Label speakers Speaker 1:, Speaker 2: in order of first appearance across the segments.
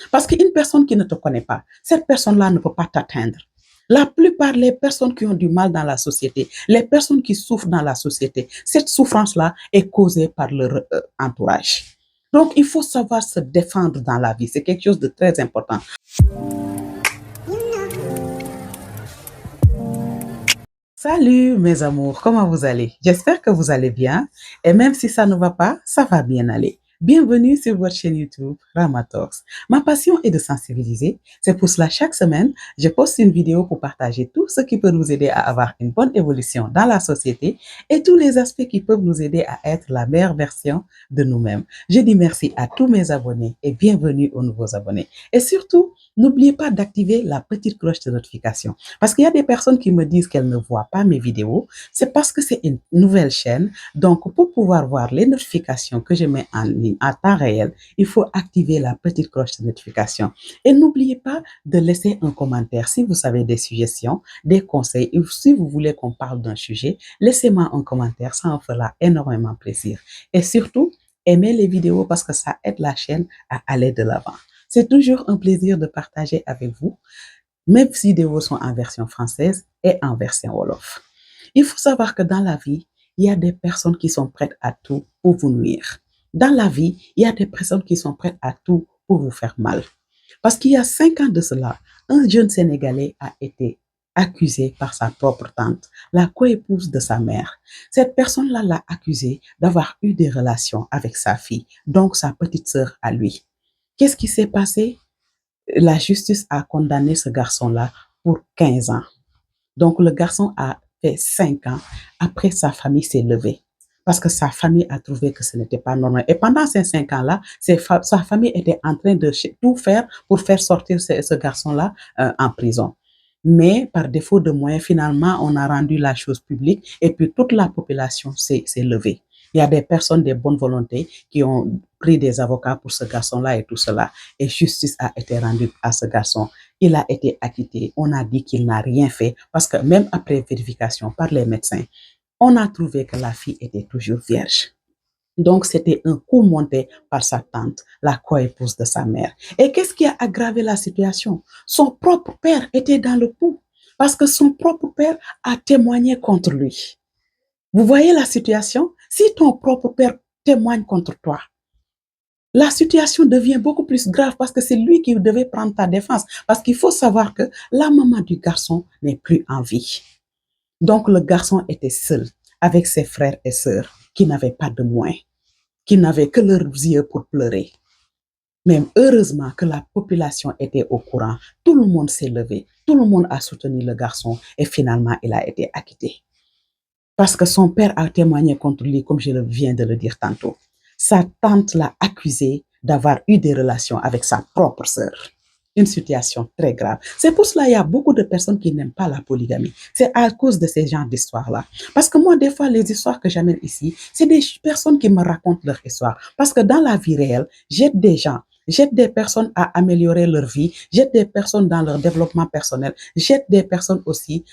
Speaker 1: Parce qu'une personne qui ne te connaît pas, cette personne-là ne peut pas t'atteindre. La plupart des personnes qui ont du mal dans la société, les personnes qui souffrent dans la société, cette souffrance-là est causée par leur entourage. Donc, il faut savoir se défendre dans la vie. C'est quelque chose de très important. Salut mes amours, comment vous allez? J'espère que vous allez bien et même si ça ne va pas, ça va bien aller. Bienvenue sur votre chaîne YouTube Ramatalks. Ma passion est de sensibiliser. C'est pour cela chaque semaine, je poste une vidéo pour partager tout ce qui peut nous aider à avoir une bonne évolution dans la société et tous les aspects qui peuvent nous aider à être la meilleure version de nous-mêmes. Je dis merci à tous mes abonnés et bienvenue aux nouveaux abonnés. Et surtout, n'oubliez pas d'activer la petite cloche de notification. Parce qu'il y a des personnes qui me disent qu'elles ne voient pas mes vidéos. C'est parce que c'est une nouvelle chaîne. Donc, pour pouvoir voir les notifications que je mets en ligne à temps réel, il faut activer la petite cloche de notification. Et n'oubliez pas de laisser un commentaire si vous avez des suggestions, des conseils. Et si vous voulez qu'on parle d'un sujet, laissez-moi un commentaire. Ça en fera énormément plaisir. Et surtout, aimez les vidéos parce que ça aide la chaîne à aller de l'avant. C'est toujours un plaisir de partager avec vous. Mes vidéos sont en version française et en version Wolof. Il faut savoir que dans la vie, il y a des personnes qui sont prêtes à tout pour vous nuire. Dans la vie, il y a des personnes qui sont prêtes à tout pour vous faire mal. Parce qu'il y a 5 ans de cela, un jeune Sénégalais a été accusé par sa propre tante, la coépouse de sa mère. Cette personne-là l'a accusé d'avoir eu des relations avec sa fille, donc sa petite sœur à lui. Qu'est-ce qui s'est passé? La justice a condamné ce garçon-là pour 15 ans. Donc, le garçon a fait 5 ans. Après, sa famille s'est levée parce que sa famille a trouvé que ce n'était pas normal. Et pendant ces 5 ans-là, sa famille était en train de tout faire pour faire sortir ce garçon-là en prison. Mais par défaut de moyens, finalement, on a rendu la chose publique et puis toute la population s'est levée. Il y a des personnes de bonne volonté qui ont pris des avocats pour ce garçon-là et tout cela. Et justice a été rendue à ce garçon. Il a été acquitté. On a dit qu'il n'a rien fait parce que même après vérification par les médecins, on a trouvé que la fille était toujours vierge. Donc, c'était un coup monté par sa tante, la coépouse de sa mère. Et qu'est-ce qui a aggravé la situation? Son propre père était dans le coup parce que son propre père a témoigné contre lui. Vous voyez la situation? Si ton propre père témoigne contre toi, la situation devient beaucoup plus grave parce que c'est lui qui devait prendre ta défense. Parce qu'il faut savoir que la maman du garçon n'est plus en vie. Donc le garçon était seul avec ses frères et sœurs qui n'avaient pas de moyens, qui n'avaient que leurs yeux pour pleurer. Mais heureusement que la population était au courant. Tout le monde s'est levé, tout le monde a soutenu le garçon et finalement il a été acquitté. Parce que son père a témoigné contre lui, comme je viens de le dire tantôt. Sa tante l'a accusé d'avoir eu des relations avec sa propre sœur. Une situation très grave. C'est pour cela qu'il y a beaucoup de personnes qui n'aiment pas la polygamie. C'est à cause de ces genres d'histoires-là. Parce que moi, des fois, les histoires que j'amène ici, c'est des personnes qui me racontent leur histoire. Parce que dans la vie réelle, j'aide des gens. J'aide des personnes à améliorer leur vie. J'aide des personnes dans leur développement personnel. J'aide des personnes aussi.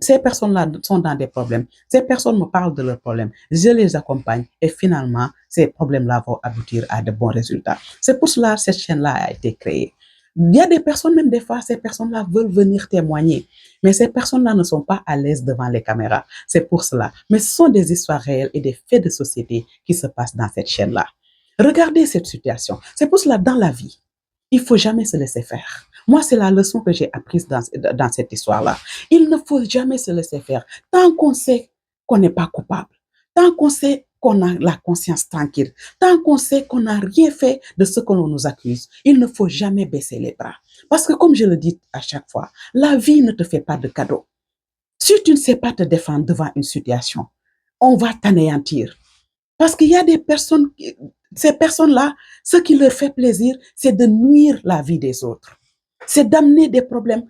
Speaker 1: Ces personnes-là sont dans des problèmes. Ces personnes me parlent de leurs problèmes. Je les accompagne et finalement, ces problèmes-là vont aboutir à de bons résultats. C'est pour cela que cette chaîne-là a été créée. Il y a des personnes, même des fois, ces personnes-là veulent venir témoigner. Mais ces personnes-là ne sont pas à l'aise devant les caméras. C'est pour cela. Mais ce sont des histoires réelles et des faits de société qui se passent dans cette chaîne-là. Regardez cette situation. C'est pour cela, dans la vie, il ne faut jamais se laisser faire. Moi, c'est la leçon que j'ai apprise dans cette histoire-là. Il ne faut jamais se laisser faire. Tant qu'on sait qu'on n'est pas coupable, tant qu'on sait qu'on a la conscience tranquille, tant qu'on sait qu'on n'a rien fait de ce que l'on nous accuse, il ne faut jamais baisser les bras. Parce que comme je le dis à chaque fois, la vie ne te fait pas de cadeaux. Si tu ne sais pas te défendre devant une situation, on va t'anéantir. Parce qu'il y a des personnes, ces personnes-là, ce qui leur fait plaisir, c'est de nuire la vie des autres. C'est d'amener des problèmes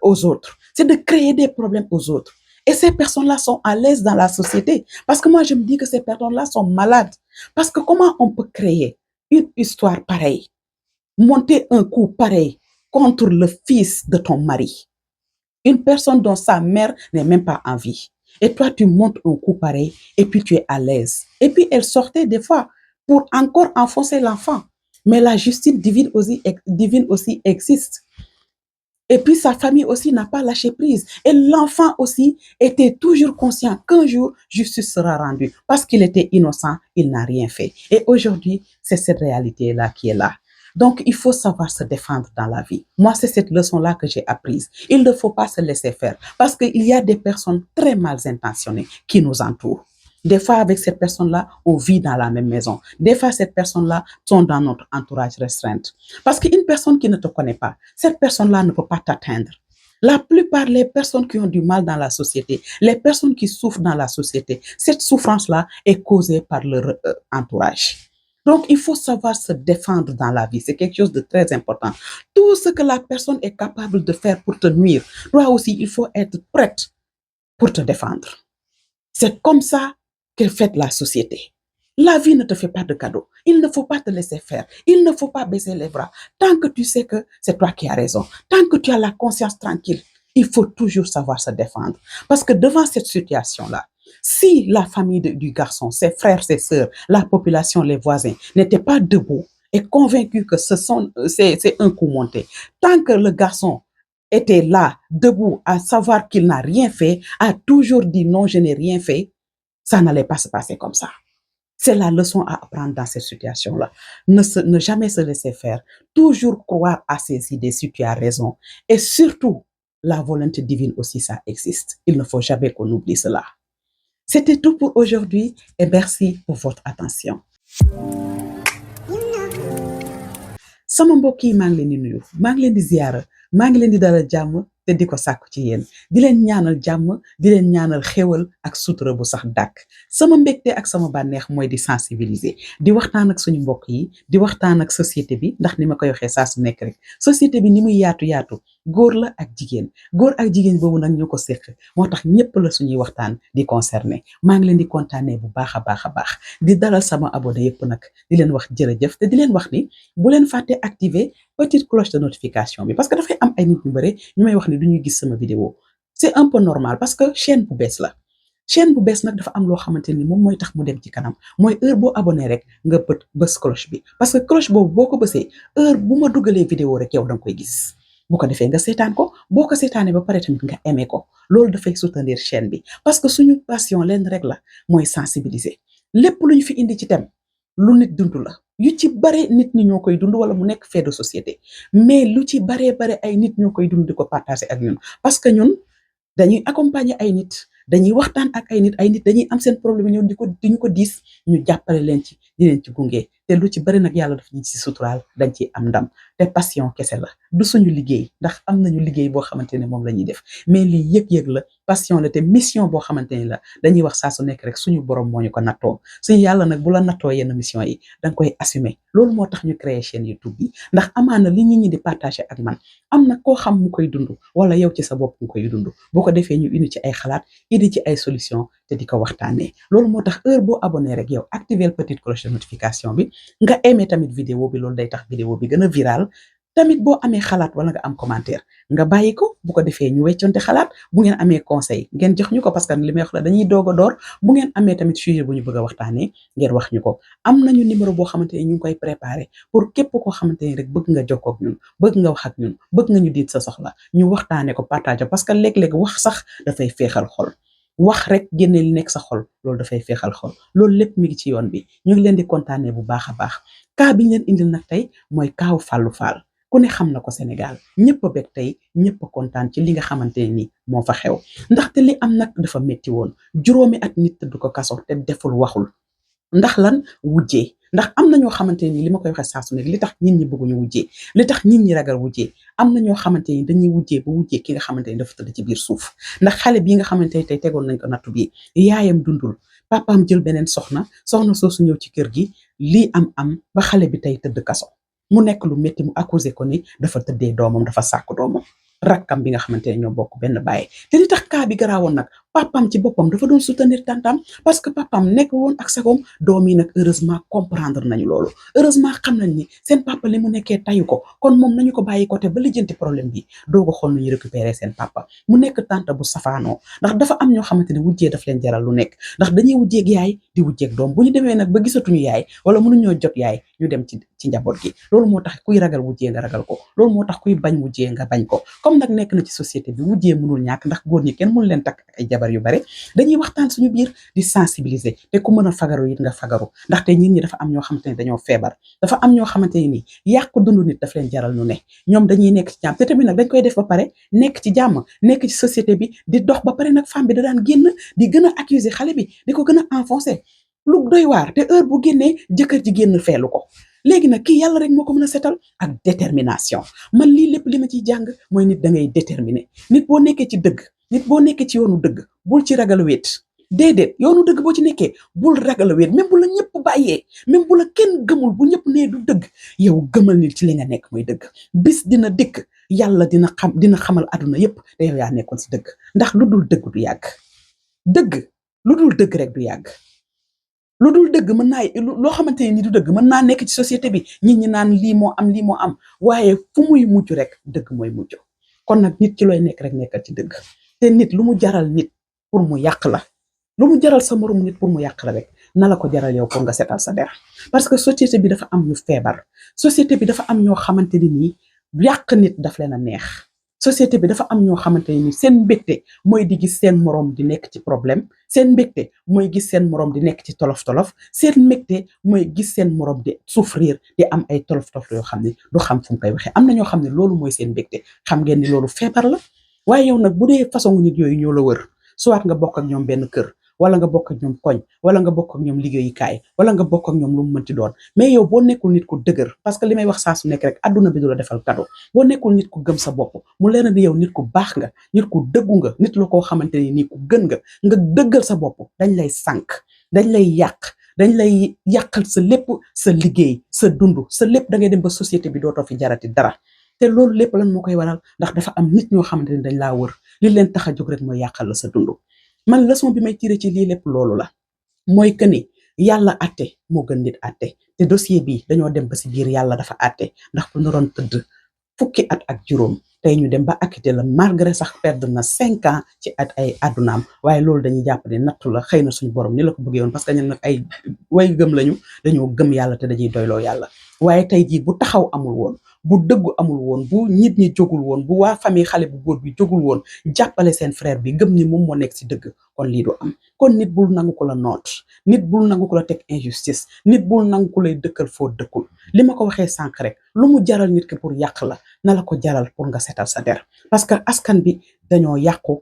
Speaker 1: aux autres. C'est de créer des problèmes aux autres. Et ces personnes-là sont à l'aise dans la société. Parce que moi, je me dis que ces personnes-là sont malades. Parce que comment on peut créer une histoire pareille, monter un coup pareil contre le fils de ton mari, une personne dont sa mère n'est même pas en vie. Et toi, tu montes un coup pareil et puis tu es à l'aise. Et puis, elle sortait des fois pour encore enfoncer l'enfant. Mais la justice divine aussi existe. Et puis sa famille aussi n'a pas lâché prise. Et l'enfant aussi était toujours conscient qu'un jour, justice sera rendue. Parce qu'il était innocent, il n'a rien fait. Et aujourd'hui, c'est cette réalité-là qui est là. Donc, il faut savoir se défendre dans la vie. Moi, c'est cette leçon-là que j'ai apprise. Il ne faut pas se laisser faire. Parce qu'il y a des personnes très mal intentionnées qui nous entourent. Des fois, avec cette personne-là, on vit dans la même maison. Des fois, cette personne-là sont dans notre entourage restreint. Parce qu'une personne qui ne te connaît pas, cette personne-là ne peut pas t'atteindre. La plupart des personnes qui ont du mal dans la société, les personnes qui souffrent dans la société, cette souffrance-là est causée par leur entourage. Donc, il faut savoir se défendre dans la vie. C'est quelque chose de très important. Tout ce que la personne est capable de faire pour te nuire, toi aussi, il faut être prête pour te défendre. C'est comme ça que fait la société. La vie ne te fait pas de cadeaux. Il ne faut pas te laisser faire. Il ne faut pas baisser les bras. Tant que tu sais que c'est toi qui as raison, tant que tu as la conscience tranquille, il faut toujours savoir se défendre. Parce que devant cette situation-là, si la famille du garçon, ses frères, ses sœurs, la population, les voisins n'étaient pas debout et convaincus que c'est un coup monté, tant que le garçon était là, debout, à savoir qu'il n'a rien fait, a toujours dit non, je n'ai rien fait, ça n'allait pas se passer comme ça. C'est la leçon à apprendre dans cette situation-là. Ne jamais se laisser faire. Toujours croire à ses idées si tu as raison. Et surtout, la volonté divine aussi, ça existe. Il ne faut jamais qu'on oublie cela. C'était tout pour aujourd'hui et merci pour votre attention. Sama mbokk yi maa ngi leen di nuyu maa ngi leen di ziyaara maa ngi leen di dalal jàmm te di ko sàkku ci yéen di leen ñaanal jàmm di leen ñaanal xéwal ak sutura bu sax dàkk sama mbégte ak sama bànneex mooy di sensibiliser di waxtaan ak suñu mbokk yi di waxtaan ak société bi ndax ni ma koy waxee saa su nekk rek société bi ni muy yaatu góor la ak jigéen boobu nag ñu ko séq moo tax ñëpp la suñuy waxtaan di concerné maa ngi leen di kontaanee bu baax a baax di dalal sama abonné yëpp nag di leen wax jërëjëf te di leen wax ni bu leen fàtte activer petite cloche de notification bi parce que dafay am ay nit ñu bëri ñu may wax ni duñuy gis sama vidéo c'est un peu normal parce que chaîne bu bees la chaîne bu bees nag dafa am loo xamante ni moom mooy tax mu dem ci kanam mooy heure boo abonné rek nga bës cloche bi parce que cloche boobu boo ko bësee heure bu ma dugalee vidéo rek yow da nga koy gis bu ko defee nga seetaan ko boo ko seetaanee ba pare tamit nga aimé ko loolu dafay soutenir chaîne bi parce que suñu passion leen rek la mooy sensibiliser lépp lu ñu fi indi ci thème lu nit dund la yu ci bare nit ñi ñoo koy dund wala mu nekk fait de société mais lu ci bare ay nit ñoo koy dund di ko partager ak ñun parce que ñun dañuy accompagner ay nit dañuy waxtaan ak ay nit dañuy am seen problème ñëw di ñu ko diis ñu jàppale leen ci di leen ci gunge te lu ci bari nag yàlla daf ñu ci suturaal dañ ci am ndam te passion kese la du suñu liggéey ndax am nañu liggéey boo xamante ne moom la ñuy def mais lii yëg-yëg la passion la te mission boo xamante ni la dañuy wax saa su nekk rek suñu borom moo ñu ko nattoo suñu yàlla nag bu la nattoo yenn mission yi danga koy assumer loolu moo tax ñu créer chaîne YouTube bi ndax amaana li nit ñi di partager ak man am na koo xam mu koy dund wala yow ci sa bopp mu koy dund boo ko defee ñu indi ci ay xalaat indi ci ay solution te di ko waxtaanee loolu moo tax heure boo abonné rek yow activer petite cloche de notification bi nga aimé tamit vidéo bi loolu day tax vidéo bi gën a viral tamit boo amee xalaat wala nga am commentaire nga bàyyi ko bu ko defee ñu wecconte xalaat bu ngeen amee conseil ngeen jox ñu ko parce que li may wax la dañuy doog a door bu ngeen amee tamit sujet bu ñu bëgg a waxtaanee ngeen wax ñu ko am nañu numéro boo xamante ne ñu ngi koy préparé pour képp koo xamante ne rek bëgg nga jokkoo ak ñun bëgg nga wax ak ñun bëgg nga ñu diit sa soxla ñu waxtaanee ko partage parce que léeg-léeg wax sax dafay féexal xol wax rek génne li nekk sa xol loolu dafay féexal xol loolu lépp mi ngi ci yoon bi ñu ngi leen di kontaanee bu baax a baax cas bi ñu leen indil nag tey mooy kaaw Fallou Fall ku ne xam na ko Sénégal ñëpp a bég tey ñëpp a kontaan ci li nga xamante ne ni moo fa xew ndaxte li am nag dafa métti woon juróomi at nit tëdd ko kaso te deful waxul ndax lan wujjee ndax am na ñoo xamante ni li ma koy waxee saa su ne li tax nit ñi bëgguñu wujjee li tax nit ñi ragal wujjee am na ñoo xamante ni dañuy wujjee ba wujjee ki nga xamante ni dafa tëdd ci biir suuf ndax xale bii nga xamante ni tey tegoon nañ ko nattu bi yaayam dundul papaam jël beneen soxna soosu ñëw ci kër gi lii am ba xale bi tey tëdd kaso mu nekk lu métti mu accusé ko ni dafa tëddee doomam dafa sàkk doomam rakkam bi nga xamante ne ñoo bokk benn bàyyi te li tax cas bi garaawoon nag papam ci boppam dafa doon soutenir tantam parce que papam nekk woon ak sagoom doom yi nag heureusement comprendre nañu loolu heureusement xam nañ ni seen papa li mu nekkee tayu ko kon moom nañu ko bàyyi côté ba lijjanti problème bi doo ko xool nañu récupérer seen papa mu nekk tante bu safaanoo ndax dafa am ñoo xamante ne wujjee daf leen jaral lu nekk ndax dañuy wujjeeg yaay di wujjeeg doom bu ñu demee nag ba gisatuñu yaay wala mënuñoo jot yaay ñu dem ci njaboot gi loolu moo tax kuy ragal wujjee nga ragal ko loolu moo tax kuy bañ wujjee nga bañ ko comme nag nekk na ci société bi wujjee mënul ñàkk ndax góor ñi kenn mënu leen takk ay jabar yu bare dañuy waxtaan suñu biir di sensibiliser te ku mën a fagaru it nga fagaru ndaxte nit ñi dafa am ñoo xamante ne dañoo feebar dafa am ñoo xamante ne nii yàqu dund nit daf leen jaral ñu ne ñoom dañuy nekk ci jàmm te tamit nag dañ koy def ba pare nekk ci jàmm nekk ci société bi di dox ba pare nag femme bi da daan génn di gën a accuser xale bi di ko gën a enfoncer lu doy waar te heure bu génnee jëkkër ji génn feelu ko léegi nag kii yàlla rek moo ko mën a setal ak détermination man lii lépp li ma ciy jàng mooy nit da ngay déterminer nit boo nekkee ci dëgg nit boo nekkee ci yoonu dëgg bul ci ragal wéet déedéet yoonu dëgg boo ci nekkee bul ragal wéet même bu la ñëpp bàyyee même bu la kenn gëmul bu ñëpp nee du dëgg yow gëmal nit ci li nga nekk mooy dëgg bis dina dikk yàlla dina xamal àdduna yépp te yow yaa nekkoon si dëgg ndax lu dul dëgg du yàgg dëgg lu dul dëgg rek du yàgg lu dul dëgg mën naa loo xamante ni du dëgg mën naa nekk ci société bi nit ñi naan lii moo am waaye fu muy mujj rek dëgg mooy mujj kon nag nit ci looy nekk rek nekkal ci dëgg te nit lu mu jaral nit pour mu yàq la lu mu jaral sa moromu nit pour mu yàq la rek na la ko jaral yow pour nga setal sa der parce que société bi dafa am ñu feebar société bi dafa am ñoo xamante ni nii yàq nit daf leen a neex société bi dafa am ñoo xamante ni seen mbégte mooy di gis seen moroom di nekk ci problème seen mbégte mooy gis seen moroom di nekk ci tolof-tolof seen mbégte mooy gis seen moroom di souffrir di am ay tolof-tolof yoo xam ne du xam fu mu koy waxee am na ñoo xam ne loolu mooy seen mbégte xam ngeen ni loolu feebar la waaye yow nag bu dee façon nit yooyu ñoo la wër soit nga bokk ak ñoom benn kër wala nga bokk ak ñoom koñ wala nga bokk ak ñoom liggéeyukaay wala nga bokk ak ñoom lu mu mënti doon mais yow boo nekkul nit ku dëgër parce que li may wax saa su nekk rek adduna bi du la defal cadeau boo nekkul nit ku gëm sa bopp mu leer na ni yow nit ku baax nga nit ku dëggu nga nit la koo xamante ni nii ku gën nga dëggal sa bopp dañ lay sànk dañ lay yàq dañ lay yàqal sa lépp sa liggéey sa dund sa lépp da ngay dem ba société bi dootoo fi jarati dara te loolu lépp lan moo koy waral ndax dafa am nit ñoo xamante ni dañ laa wër li leen tax a jóg rek mooy yàqal la sa dund man leçon bi may tiré ci lii lépp loolu la mooy que ni yàlla atte moo gën nit atte te dossier bi dañoo dem ba si biir yàlla dafa atte ndax bu naroon tëdd fukki at ak juróom tey ñu dem ba acquitté la malgré sax perdre na 5 ans ci at ay addunaam waaye loolu dañuy jàpp ne nattu la xëy na suñu borom ni la ko bëggee woon parce que ñun nag ay way gëm lañu dañoo gëm yàlla te dañuy doyloo yàlla waaye tey jii bu taxaw amul woon bu dëggu amul woon bu nit ñi jógul woon bu waa famille xale bu góor bi jógul woon jàppale seen frère bi gëm ni moom moo nekk si dëgg kon lii du am kon nit bul nangu ko la noot nit bul nangu ko la teg injustice nit bul nangu ko lay dëkkal foo dëkkul li ma ko waxee sànq rek lu mu jaral nit ki pour yàq la na la ko jaral pour nga setal sa der parce que askan bi dañoo yàqu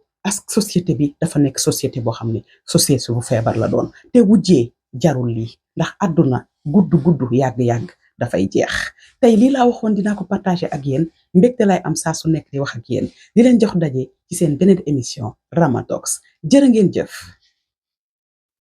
Speaker 1: société bi dafa nekk société boo xam ne société bu feebar la doon te wujjee jarul lii ndax àdduna gudd yàgg-yàgg dafay jeex tey lii laa waxoon dinaa ko partager ak yéen mbégte lay am saa su nekk di wax ak yéen di leen jox daje ci seen beneen émission Rama Talks jërë ngeen jëf